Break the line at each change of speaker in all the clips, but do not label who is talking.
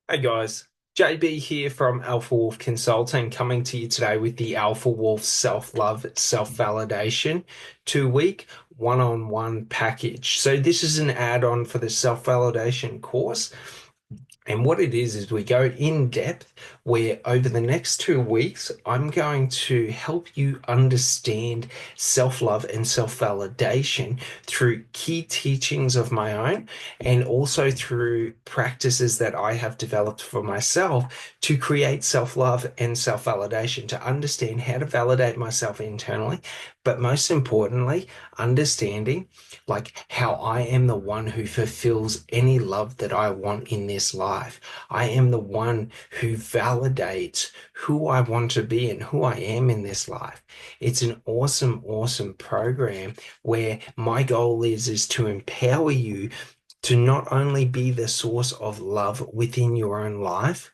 Hey guys, JB here from Alpha Wolf Consulting, coming to you today with the Alpha Wolf Self-Love, Self-Validation 2-week one-on-one package. So this is an add-on for the self-validation course. And what it is we go in depth where over the next 2 weeks, I'm going to help you understand self-love and self-validation through key teachings of my own and also through practices that I have developed for myself to create self-love and self-validation, to understand how to validate myself internally, but most importantly, understanding like how I am the one who fulfills any love that I want in this life. I am the one who validates who I want to be and who I am in this life. It's an awesome, awesome program where my goal is to empower you to not only be the source of love within your own life,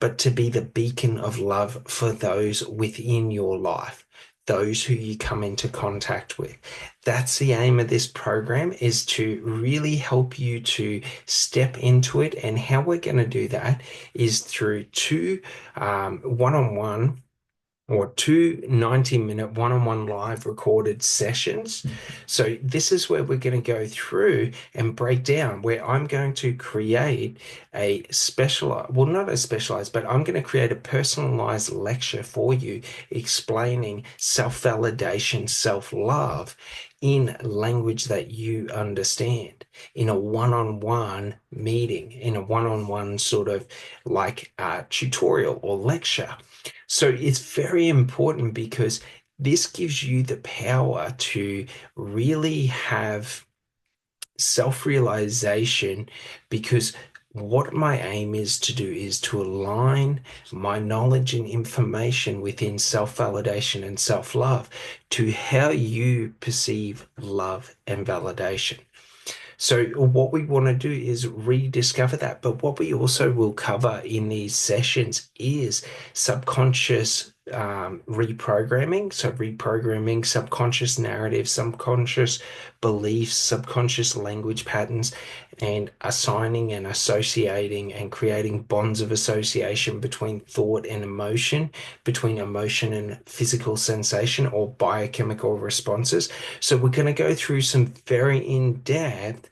but to be the beacon of love for those within your life, those who you come into contact with. That's the aim of this program, is to really help you to step into it. And how we're going to do that is through two one-on-one or two 90-minute one-on-one live recorded sessions. So this is where we're going to go through and break down, where I'm going to create a specialized, well, not a specialized, but I'm going to create a personalized lecture for you explaining self-validation, self-love in language that you understand, in a one-on-one meeting, in a one-on-one sort of like tutorial or lecture. So it's very important because this gives you the power to really have self-realization, because what my aim is to do is to align my knowledge and information within self-validation and self-love to how you perceive love and validation. So what we want to do is rediscover that. But what we also will cover in these sessions is subconscious reprogramming. So reprogramming subconscious narratives, subconscious beliefs, subconscious language patterns, and assigning and associating and creating bonds of association between thought and emotion, between emotion and physical sensation or biochemical responses. So we're going to go through some very in-depth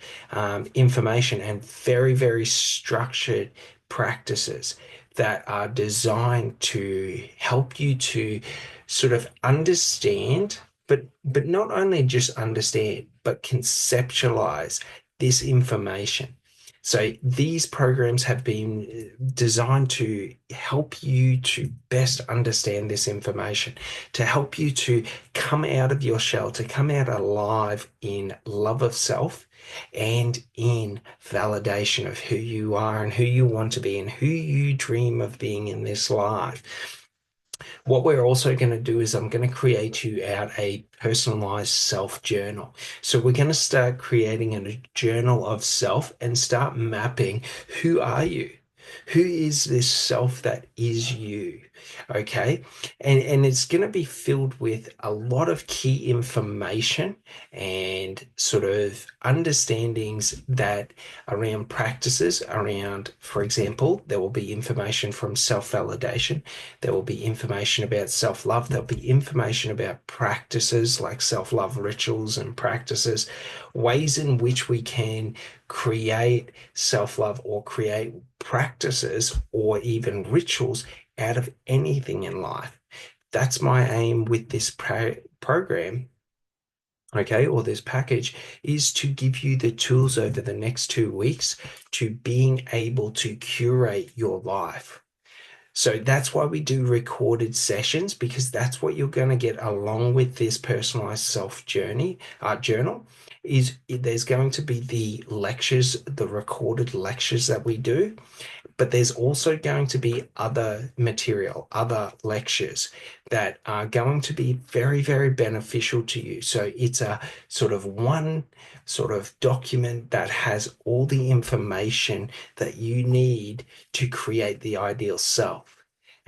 information and very, very structured practices that are designed to help you to sort of understand, but not only just understand, but conceptualize this information. So these programs have been designed to help you to best understand this information, to help you to come out of your shell, to come out alive in love of self and in validation of who you are and who you want to be and who you dream of being in this life. What we're also going to do is I'm going to create you out a personalized self journal. So we're going to start creating a journal of self and start mapping, who are you? Who is this self that is you? Okay. And it's going to be filled with a lot of key information and sort of understandings that around practices around, for example, there will be information from self-validation. There will be information about self-love. There'll be information about practices like self-love rituals and practices, ways in which we can create self-love or create practices or even rituals out of anything in life. That's my aim with this program, okay, or this package, is to give you the tools over the next 2 weeks to being able to curate your life. So that's why we do recorded sessions, because that's what you're going to get along with this personalized self journal. Is there's going to be the lectures, the recorded lectures that we do, but there's also going to be other material, other lectures that are going to be very, very beneficial to you. So it's a sort of one sort of document that has all the information that you need to create the ideal self.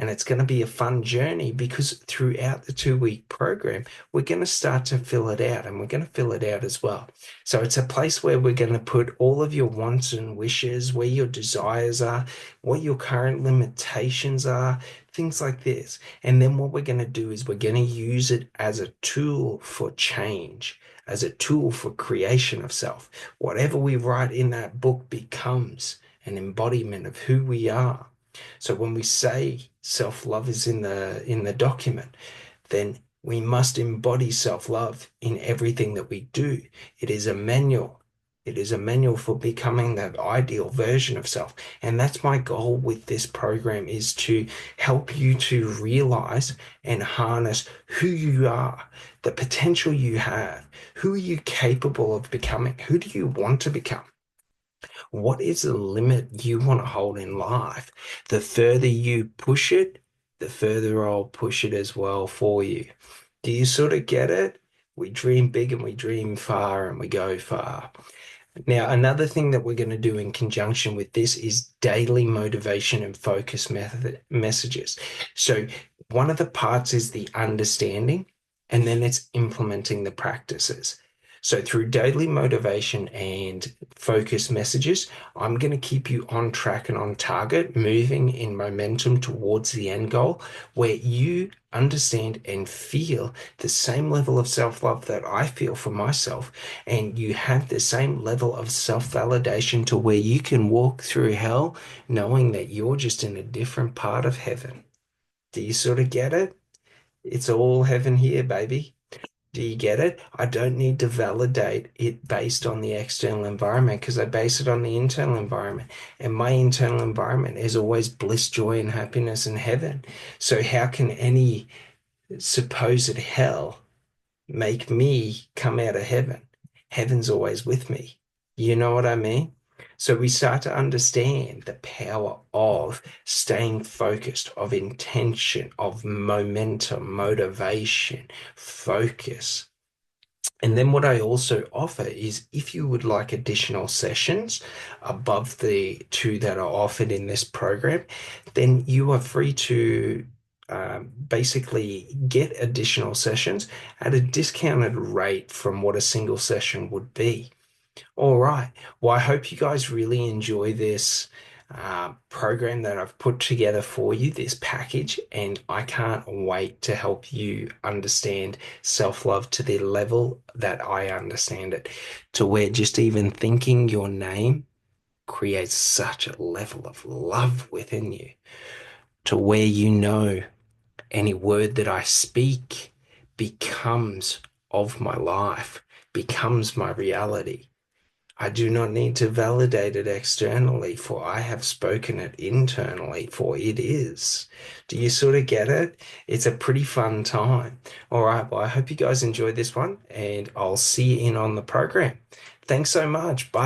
And it's going to be a fun journey because throughout the 2 week program, we're going to start to fill it out and we're going to fill it out as well. So it's a place where we're going to put all of your wants and wishes, where your desires are, what your current limitations are, things like this. And then what we're going to do is we're going to use it as a tool for change, as a tool for creation of self. Whatever we write in that book becomes an embodiment of who we are. So when we say self-love is in the document, then we must embody self-love in everything that we do. It is a manual. It is a manual for becoming that ideal version of self. And that's my goal with this program, is to help you to realize and harness who you are, the potential you have, who are you capable of becoming, who do you want to become? What is the limit you want to hold in life? The further you push it, the further I'll push it as well for you. Do you sort of get it? We dream big and we dream far and we go far. Now, another thing that we're going to do in conjunction with this is daily motivation and focus messages. So one of the parts is the understanding, and then it's implementing the practices. So through daily motivation and focus messages, I'm going to keep you on track and on target, moving in momentum towards the end goal, where you understand and feel the same level of self-love that I feel for myself, and you have the same level of self-validation to where you can walk through hell knowing that you're just in a different part of heaven. Do you sort of get it? It's all heaven here, baby. Do you get it? I don't need to validate it based on the external environment because I base it on the internal environment. And my internal environment is always bliss, joy, and happiness in heaven. So how can any supposed hell make me come out of heaven? Heaven's always with me. You know what I mean? So we start to understand the power of staying focused, of intention, of momentum, motivation, focus. And then what I also offer is, if you would like additional sessions above the two that are offered in this program, then you are free to basically get additional sessions at a discounted rate from what a single session would be. All right. Well, I hope you guys really enjoy this program that I've put together for you, this package, and I can't wait to help you understand self-love to the level that I understand it, to where just even thinking your name creates such a level of love within you, to where you know any word that I speak becomes of my life, becomes my reality. I do not need to validate it externally, for I have spoken it internally, for it is. Do you sort of get it? It's a pretty fun time. All right, well, I hope you guys enjoyed this one, and I'll see you in on the program. Thanks so much. Bye.